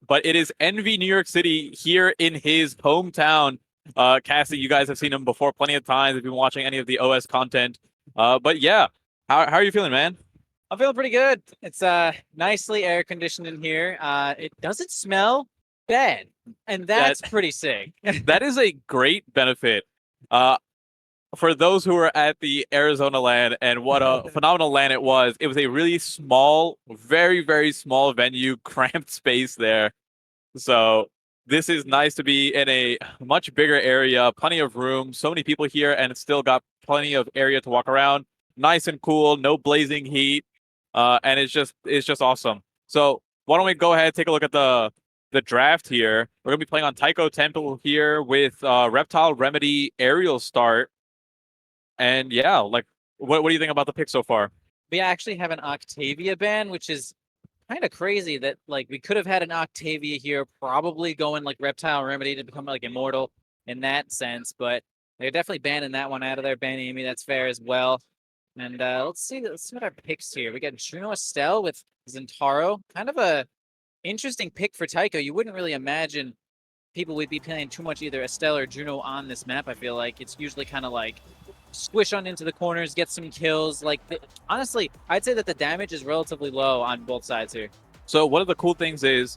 but it is Envy New York City here in his hometown. Cassie, you guys have seen him before plenty of times if you've been watching any of the OS content. But yeah, how are you feeling, man? I'm feeling pretty good. It's nicely air conditioned in here. It doesn't smell bad, and that's pretty sick. That is a great benefit. For those who were at the Arizona LAN, and what a phenomenal LAN it was a really small, very, very small venue, cramped space there. So this is nice to be in a much bigger area, plenty of room, so many people here, and it's still got plenty of area to walk around. Nice and cool, no blazing heat, and it's just awesome. So why don't we go ahead and take a look at the draft here? We're gonna be playing on Taiko Temple here with Reptile Remedy Aerial Start. And yeah, like, what do you think about the pick so far? We actually have an Octavia ban, which is kind of crazy that, like, we could have had an Octavia here, probably going like Reptile Remedy to become like immortal in that sense, but they're definitely banning that one out of there. Ban Amy, that's fair as well. And let's see what our picks here. We got Juno Estelle with Zentaro. Kind of a interesting pick for Taiko. You wouldn't really imagine people would be playing too much either Estelle or Juno on this map. I feel like it's usually kind of like squish on into the corners, get some kills. Like, honestly, I'd say that the damage is relatively low on both sides here. So one of the cool things is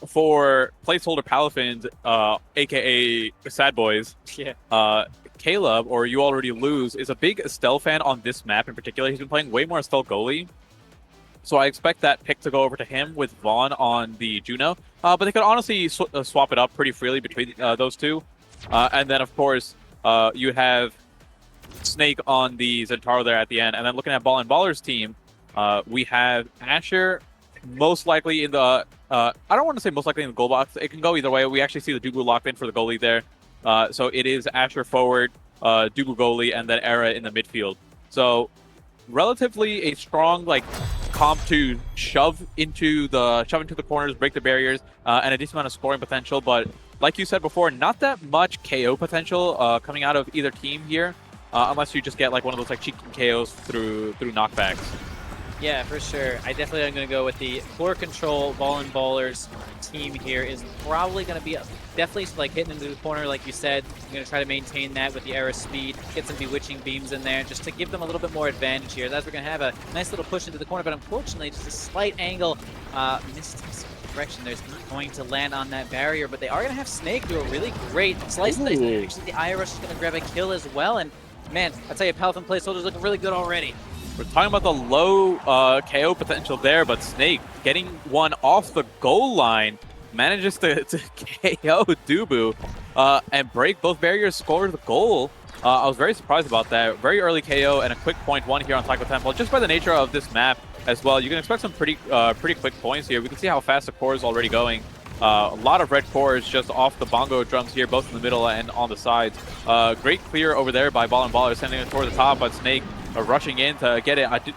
for placeholder Palafins, aka SADBOIS, Caleb, or Youalreadylose, is a big Estelle fan on this map in particular. He's been playing way more Estelle goalie. So I expect that pick to go over to him with Vaughn on the Juno. But they could honestly swap it up pretty freely between those two. And then, of course, you have Snake on the Zentaro there at the end. And then looking at Ballin Ballers team, we have Asher most likely in the... I don't want to say most likely in the goal box. It can go either way. We actually see the Dugu locked in for the goalie there. So it is Asher forward, Dugu goalie, and then Era in the midfield. So relatively a strong like comp to shove into the corners, break the barriers, and a decent amount of scoring potential. But like you said before, not that much KO potential coming out of either team here. Unless you just get like one of those like cheeky KOs through knockbacks. Yeah, for sure. I definitely am going to go with the floor control Ballin Ballers team here is probably going to be definitely like hitting into the corner, like you said. I'm going to try to maintain that with the Era speed, get some bewitching beams in there just to give them a little bit more advantage here. That's we're going to have a nice little push into the corner, but unfortunately just a slight angle missed direction. There's not going to land on that barrier, but they are going to have Snake do a really great slice. Actually, the Irish is going to grab a kill as well, and man, I tell you, Palafin placeholder's looking really good already. We're talking about the low KO potential there, but Snake getting one off the goal line manages to KO Dubu and break both barriers, score the goal. I was very surprised about that. Very early KO and a quick .1 here on Taiko Temple. Just by the nature of this map as well, you can expect some pretty quick points here. We can see how fast the core is already going. A lot of red cores just off the bongo drums here, both in the middle and on the sides. Great clear over there by Ballin Ballers, sending it toward the top, but Snake rushing in to get it.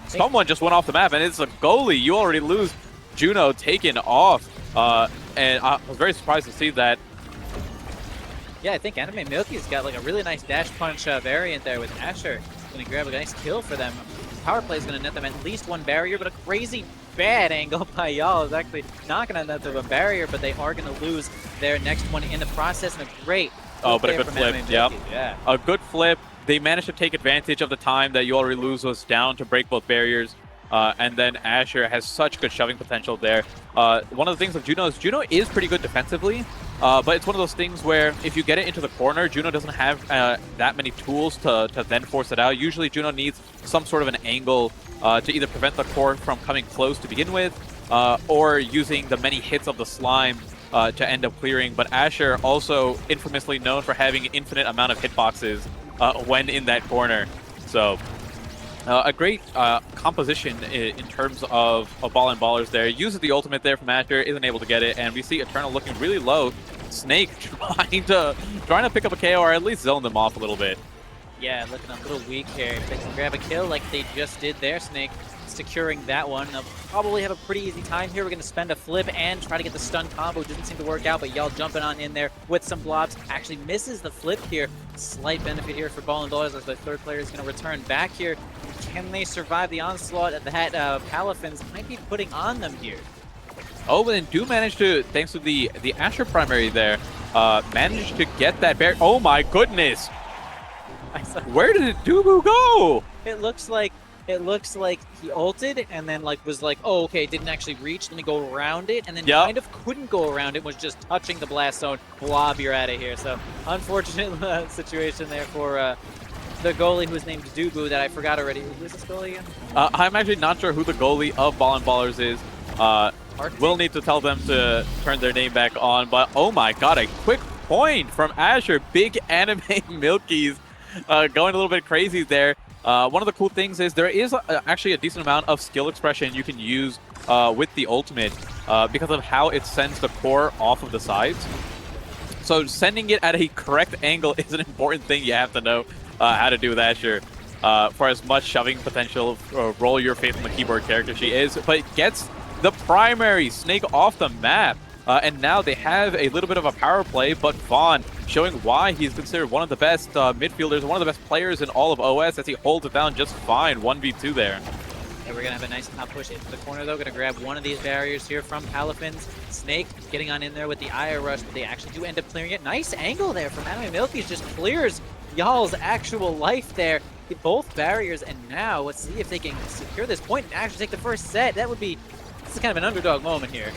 Someone just went off the map, and it's a goalie. Youalreadylose Juno taken off. And I was very surprised to see that. Yeah, I think Anime Milky's got like a really nice dash punch variant there with Asher. Going to grab a nice kill for them. Power play is going to net them at least one barrier, but a crazy bad angle by y'all is actually not going to net them a barrier, but they are going to lose their next one in the process. And a great but a good flip. Yep. Yeah. A good flip. They managed to take advantage of the time that Youalreadylose was down to break both barriers. And then Asher has such good shoving potential there. One of the things of Juno is pretty good defensively, but it's one of those things where if you get it into the corner, Juno doesn't have that many tools to then force it out. Usually Juno needs some sort of an angle to either prevent the core from coming close to begin with, or using the many hits of the slime to end up clearing. But Asher also infamously known for having an infinite amount of hitboxes when in that corner. So a great composition in terms of Ballin Ballers there. Uses the ultimate there from Asher, isn't able to get it, and we see Eternal looking really low. Snake trying to pick up a KO or at least zone them off a little bit. Yeah, looking a little weak here. If they can grab a kill like they just did there, Snake securing that one. They'll probably have a pretty easy time here. We're going to spend a flip and try to get the stun combo. Doesn't seem to work out, but y'all jumping on in there with some blobs. Actually misses the flip here. Slight benefit here for Ballin Ballers as the third player is going to return back here. Can they survive the onslaught that Palafins might be putting on them here? Oh, but then do manage to, thanks to the Asher primary there, manage to get that bear. Oh my goodness! Where did Dubu go? It looks like he ulted and then like was like, oh okay, didn't actually reach. Let me go around it, and then kind of couldn't go around it. Was just touching the blast zone. Blob, you're out of here. So unfortunate situation there for the goalie who was named Dubu that I forgot already. Who is this goalie again? I'm actually not sure who the goalie of Ballin Ballers is. We'll need to tell them to turn their name back on. But oh my god, a quick point from Asher. Big anime Milkies going a little bit crazy there. One of the cool things is there is actually a decent amount of skill expression you can use with the ultimate because of how it sends the core off of the sides. So sending it at a correct angle is an important thing you have to know how to do with Asher. For as much shoving potential, roll your faith on the keyboard character she is, but it gets the primary Snake off the map. And now they have a little bit of a power play, but Vaughn showing why he's considered one of the best midfielders, one of the best players in all of OS as he holds it down just fine, 1v2 there. And we're going to have a nice top push into the corner, though. Going to grab one of these barriers here from Palafins. Snake getting on in there with the Ire Rush, but they actually do end up clearing it. Nice angle there from Anime Milky's, just clears y'all's actual life there. Both barriers, and now let's see if they can secure this point and actually take the first set. That would be, this is kind of an underdog moment here.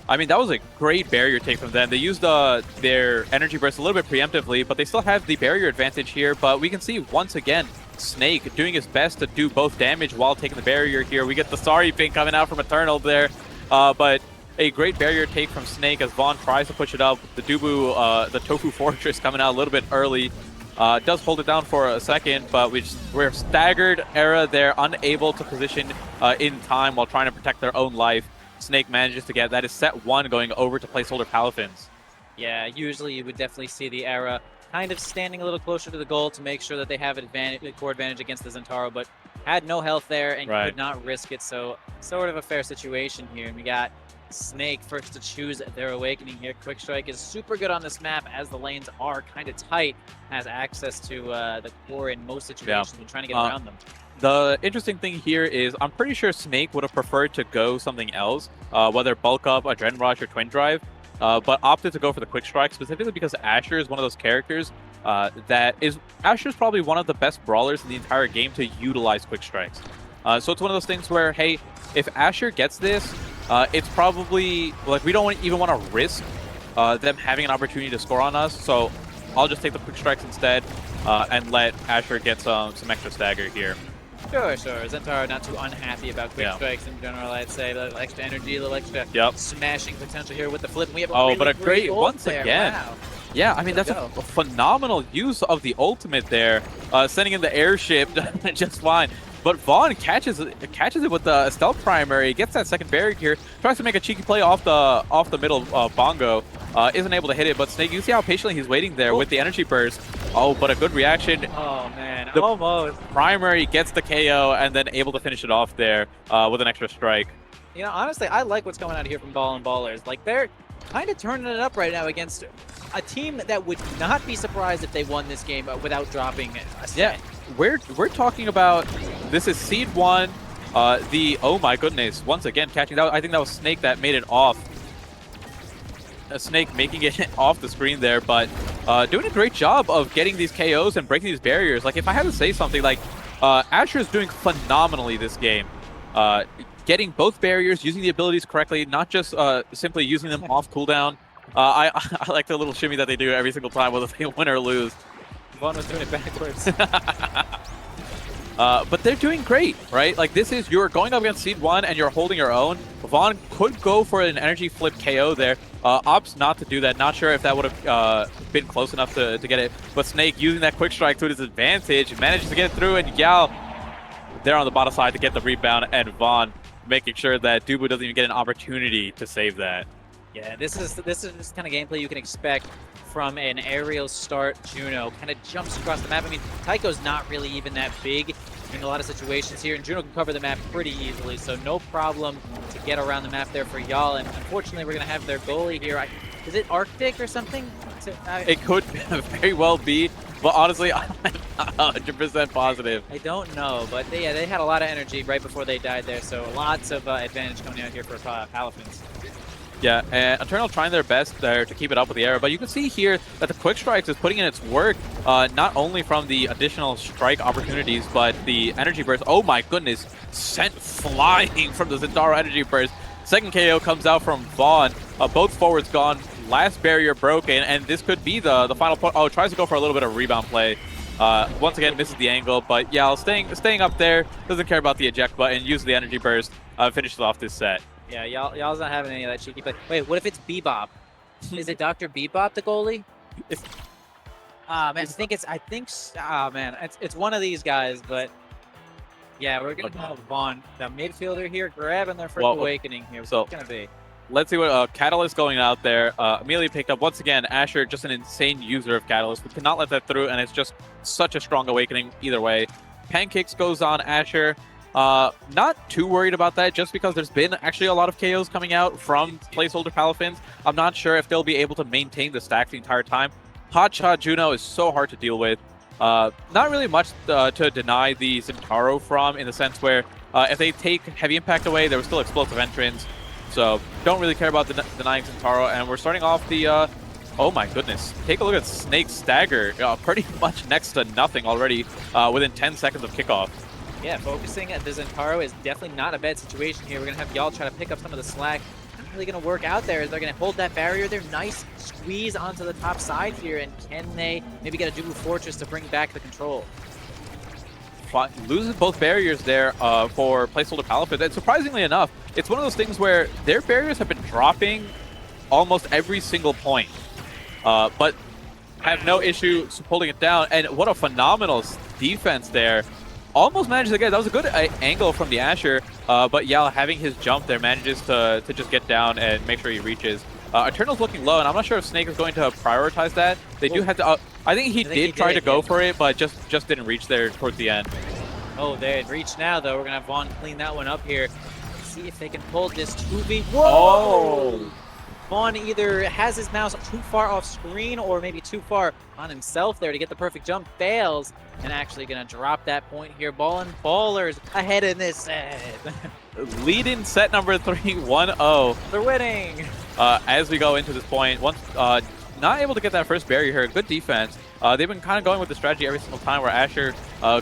I mean, that was a great barrier take from them. They used their energy burst a little bit preemptively, but they still have the barrier advantage here. But we can see, once again, Snake doing his best to do both damage while taking the barrier here. We get the sorry ping coming out from Eternal there. But a great barrier take from Snake as Vaughn tries to push it up. The Dubu, the Tofu Fortress coming out a little bit early. Does hold it down for a second, but we're staggered era there, unable to position in time while trying to protect their own life. Snake manages to get that is set 1 going over to placeholder Palafins. Yeah, usually you would definitely see the era kind of standing a little closer to the goal to make sure that they have an advantage, core advantage against the Zentaro, but had no health there and could not risk it. So sort of a fair situation here. And we got Snake first to choose their awakening here. Quick Strike is super good on this map as the lanes are kind of tight, has access to the core in most situations and trying to get around them. The interesting thing here is I'm pretty sure Snake would have preferred to go something else, whether bulk up, Adrenaline Rush, or Twin Drive, but opted to go for the Quick Strike specifically because Asher is one of those characters Asher's probably one of the best brawlers in the entire game to utilize Quick Strikes. So it's one of those things where, hey, if Asher gets this, it's probably, like, we don't even want to risk them having an opportunity to score on us, so I'll just take the Quick Strikes instead and let Asher get some extra stagger here. Sure. Zentaro not too unhappy about Quick Strikes in general, I'd say. A little extra energy, a little extra smashing potential here with the flip. And we have a but a great, once again. Wow. Yeah, I mean, that's a phenomenal use of the ultimate there, sending in the airship just fine. But Vaughn catches it with the stealth primary, gets that second barrier here, tries to make a cheeky play off the middle bongo, isn't able to hit it. But Snake, you see how patiently he's waiting there with the energy burst. Oh, but a good reaction. Oh man, the almost. Primary gets the KO and then able to finish it off there with an extra strike. You know, honestly, I like what's going on here from Ballin Ballers. Like, they're kind of turning it up right now against a team that would not be surprised if they won this game without dropping a set. Yeah, we're talking about, this is Seed 1, oh my goodness, once again catching that. I think that was Snake that made it off. Snake making it off the screen there, but doing a great job of getting these KOs and breaking these barriers. Like, if I had to say something, like, Asher is doing phenomenally this game. Getting both barriers, using the abilities correctly, not just simply using them off cooldown. I like the little shimmy that they do every single time, whether they win or lose. Vaughn was doing it backwards. But they're doing great, right? Like, this is, you're going up against Seed 1 and you're holding your own. Vaughn could go for an energy flip KO there. Opts not to do that. Not sure if that would have been close enough to get it. But Snake using that quick strike to his advantage, manages to get it through, and Yao there on the bottom side to get the rebound, and Vaughn making sure that Dubu doesn't even get an opportunity to save that. Yeah, this is this kind of gameplay you can expect from an aerial start Juno. Kind of jumps across the map. I mean, Tycho's not really even that big in a lot of situations here, and Juno can cover the map pretty easily, so no problem to get around the map there for y'all. And unfortunately, we're going to have their goalie here. Is it Arctic or something? It could very well be, but honestly, I'm not 100% positive. I don't know, but they had a lot of energy right before they died there, so lots of advantage coming out here for Palafins. Yeah, and Eternal trying their best there to keep it up with the arrow, but you can see here that the Quick Strikes is putting in its work, not only from the additional strike opportunities, but the Energy Burst. Oh my goodness, sent flying from the Zentaro Energy Burst. Second KO comes out from Vaughn. Both forwards gone, last barrier broken, and this could be the final point. Oh, tries to go for a little bit of rebound play. Once again, misses the angle, but yeah, staying up there, doesn't care about the eject button, uses the Energy Burst, finishes off this set. Yeah, y'all's not having any of that cheeky play. Wait, what if it's Bebop? Is it Dr. Bebop, the goalie? Man, it's one of these guys, but yeah, we're gonna have Vaughn, the midfielder here, grabbing their first awakening here. What's it gonna be? Let's see what Catalyst going out there. Immediately picked up once again. Asher, just an insane user of Catalyst. We cannot let that through, and it's just such a strong awakening either way. Pancakes goes on Asher. Not too worried about that, just because there's been actually a lot of KOs coming out from placeholder Palafins. I'm not sure if they'll be able to maintain the stack the entire time. Hotshot Juno is so hard to deal with. Not really much to deny the Zentaro from, in the sense where if they take heavy impact away, there was still explosive entrance. So don't really care about denying Zentaro. And we're starting off the oh my goodness, take a look at Snake's stagger, pretty much next to nothing already within 10 seconds of kickoff. Yeah, focusing at the Zentaro is definitely not a bad situation here. We're going to have y'all try to pick up some of the slack. Not really going to work out there. They're going to hold that barrier there. Nice squeeze onto the top side here. And can they maybe get a Dubu Fortress to bring back the control? Loses both barriers there for placeholder Palafin. And surprisingly enough, it's one of those things where their barriers have been dropping almost every single point. But have no issue holding it down. And what a phenomenal defense there. Almost manages to get, that was a good angle from the Asher, but Yal having his jump there manages to just get down and make sure he reaches. Eternal's looking low, and I'm not sure if Snake is going to prioritize that. They do have to, I think he did try to go for it, but just didn't reach there towards the end. Oh, they reached now, though. We're going to have Vaughn clean that one up here. See if they can pull this 2v. Whoa! Oh! Vaughn either has his mouse too far off screen or maybe too far on himself there to get the perfect jump. Fails. And actually going to drop that point here. Ballin Ballers ahead in this set. Lead in set number 3, 1-0. They're winning. As we go into this point, once not able to get that first barrier here. Good defense. They've been kind of going with the strategy every single time where Asher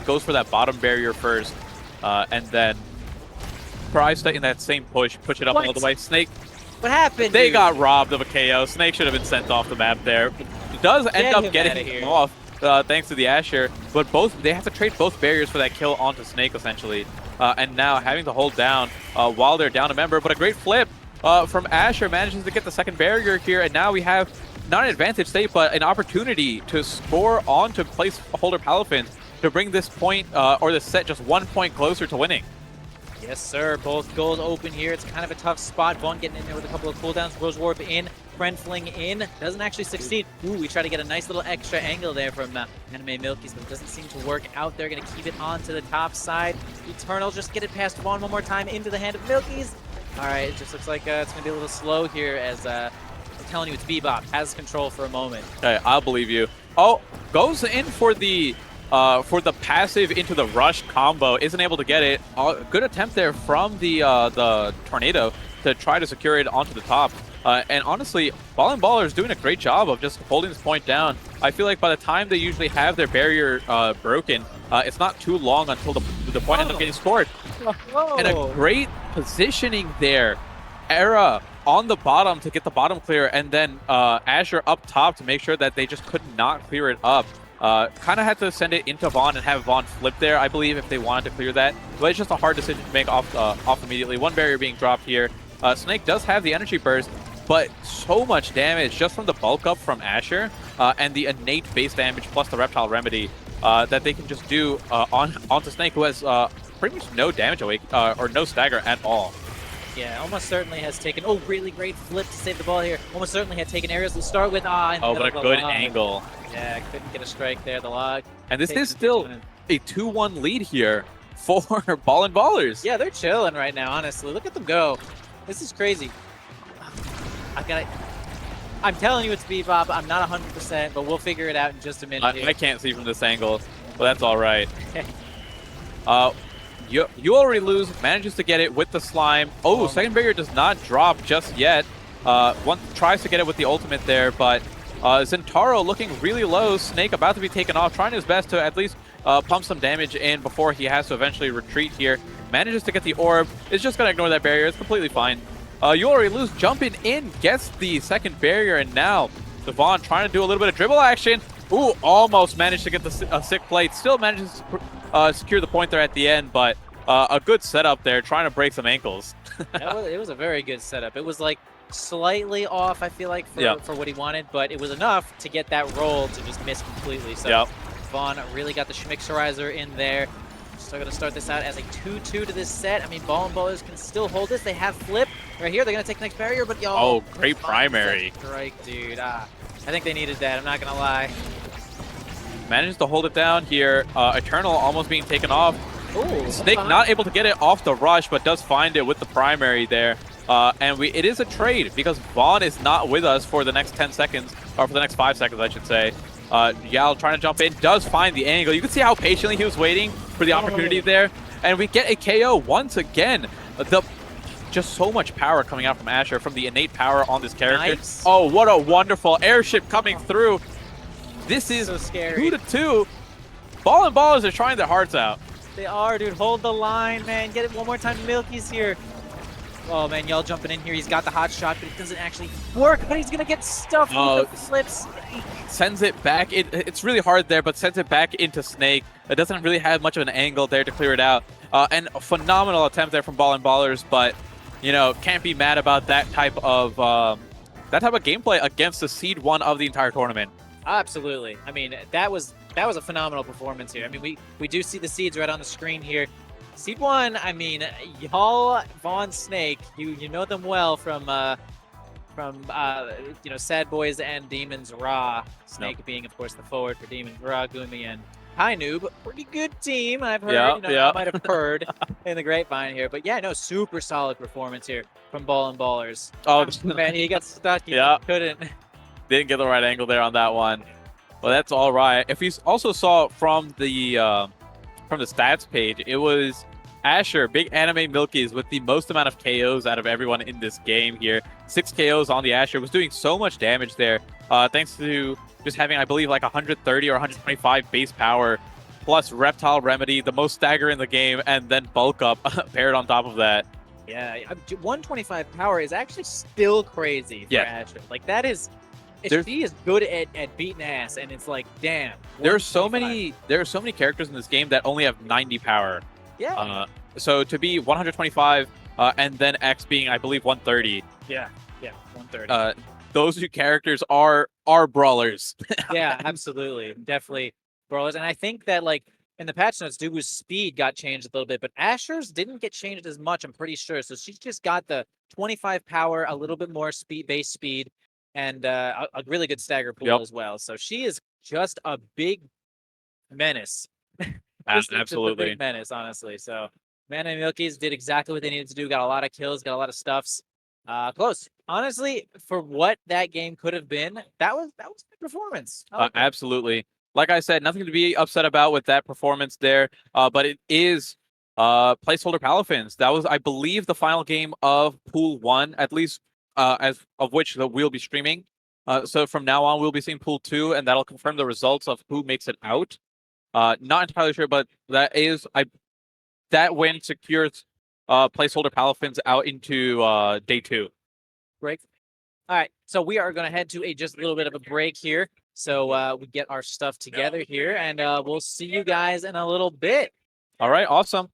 goes for that bottom barrier first. And then tries to, in that same push it up all the way. Snake. What happened? They got robbed of a KO. Snake should have been sent off the map there. It does end up getting him off. Thanks to the Asher, but they have to trade both barriers for that kill onto Snake essentially, and now having to hold down while they're down a member. But a great flip from Asher manages to get the second barrier here, and now we have not an advantage state, but an opportunity to score onto placeholder Palafin to bring this point or this set just 1 point closer to winning. Yes, sir. Both goals open here. It's kind of a tough spot. Vaughn getting in there with a couple of cooldowns. Rose Warp in. Friend Fling in. Doesn't actually succeed. Ooh, we try to get a nice little extra angle there from Anime Milkies, but it doesn't seem to work out. They're going to keep it on to the top side. Eternal just get it past Vaughn one more time into the hand of Milkies. All right, it just looks like it's going to be a little slow here as I'm telling you, it's Bebop. Has control for a moment. Okay, I'll believe you. Oh, goes in for the passive into the rush combo, isn't able to get it. Good attempt there from the Tornado to try to secure it onto the top. And honestly, Ballin Ballers doing a great job of just holding this point down. I feel like by the time they usually have their barrier broken, it's not too long until the point ends up getting scored. Whoa. And a great positioning there. Era on the bottom to get the bottom clear, and then Asher up top to make sure that they just could not clear it up. Kind of had to send it into Vaughn and have Vaughn flip there, I believe, if they wanted to clear that. But it's just a hard decision to make off immediately. One barrier being dropped here. Snake does have the energy burst, but so much damage just from the bulk up from Asher and the innate base damage plus the reptile remedy that they can just do onto Snake, who has pretty much no damage awake or no stagger at all. Yeah, almost certainly has taken. Oh, really great flip to save the ball here. Almost certainly had taken areas to start with. Oh, but a good angle. Yeah, couldn't get a strike there. The log. And this is still a 2-1 lead here for Ballin Ballers. Yeah, they're chilling right now, honestly. Look at them go. This is crazy. I'm telling you it's Bebop. I'm not 100%, but we'll figure it out in just a minute. I can't see from this angle, but that's all right. Youalreadylose manages to get it with the slime. Oh, second barrier does not drop just yet. One tries to get it with the ultimate there, but Zentaro looking really low. Snake about to be taken off, trying his best to at least pump some damage in before he has to eventually retreat here. Manages to get the orb. Is just going to ignore that barrier. It's completely fine. Youalreadylose jumping in, gets the second barrier, and now Vaughn trying to do a little bit of dribble action. Ooh, almost managed to get the sick plate. Still manages to secure the point there at the end, but a good setup there, trying to break some ankles. It was a very good setup. It was like slightly off, I feel like, for what he wanted, but it was enough to get that roll to just miss completely. So Vaughn really got the schmixerizer in there. Still going to start this out as a 2-2 to this set. I mean, Ballin Ballers can still hold this. They have flip right here. They're going to take the next barrier, but oh, great primary strike, dude. I think they needed that. I'm not going to lie. Manages to hold it down here. Eternal almost being taken off. Ooh, Snake not able to get it off the rush, but does find it with the primary there. And it is a trade because Vaughn is not with us for the next 10 seconds, or for the next 5 seconds, I should say. Yal trying to jump in, does find the angle. You can see how patiently he was waiting for the opportunity there. And we get a KO once again. Just so much power coming out from Asher, from the innate power on this character. Nice. Oh, what a wonderful airship coming through. This is so scary. 2-2. Ballin Ballers are trying their hearts out. They are, dude. Hold the line, man. Get it one more time. Milky's here. Oh, man, y'all jumping in here. He's got the hot shot, but it doesn't actually work. But he's going to get stuffed with the flips. Sends it back. It's really hard there, but sends it back into Snake. It doesn't really have much of an angle there to clear it out. And a phenomenal attempt there from Ballin Ballers, but, you know, can't be mad about that type of gameplay against the seed 1 of the entire tournament. Absolutely. I mean, that was a phenomenal performance here. I mean, we do see the seeds right on the screen here. Seed 1, I mean, y'all, Vaughn, Snake, you know them well from you know, SADBOIS and Demons Raw. Snake being, of course, the forward for Demons Raw, Gumi and High Noob. Pretty good team, I've heard. I might have heard in the grapevine here. But yeah, no, super solid performance here from Ballin Ballers. Oh, man, he got stuck. He couldn't. Didn't get the right angle there on that one. Well, that's all right. If you also saw from the stats page, it was Asher, Big Anime Milky's, with the most amount of KOs out of everyone in this game here. 6 KOs on the Asher, was doing so much damage there, thanks to just having, I believe, like 130 or 125 base power, plus Reptile Remedy, the most stagger in the game, and then Bulk Up paired on top of that. Yeah, 125 power is actually still crazy for Asher. Like, that is... She is good at beating ass, and it's like, damn. There are so many characters in this game that only have 90 power. Yeah. So to be 125, and then X being, I believe, 130. Yeah, 130. Those 2 characters are brawlers. Yeah, absolutely, definitely brawlers. And I think that, like, in the patch notes, Dubu's speed got changed a little bit, but Asher's didn't get changed as much, I'm pretty sure. So she's just got the 25 power, a little bit more base speed, and a really good stagger pool as well. So she is just a big menace. Absolutely. A big menace, honestly. So Man and Milky's did exactly what they needed to do. Got a lot of kills, got a lot of stuffs. Close. Honestly, for what that game could have been, that was a good performance. Absolutely. Like I said, nothing to be upset about with that performance there. But it is placeholder Palafins. That was, I believe, the final game of Pool 1, at least as of which we'll be streaming. So from now on, we'll be seeing Pool 2, and that'll confirm the results of who makes it out. Not entirely sure, but that win secures placeholder Palafins out into day 2. Break. All right, so we are going to head to just a little bit of a break here. So we get our stuff together here, and we'll see you guys in a little bit. All right, awesome.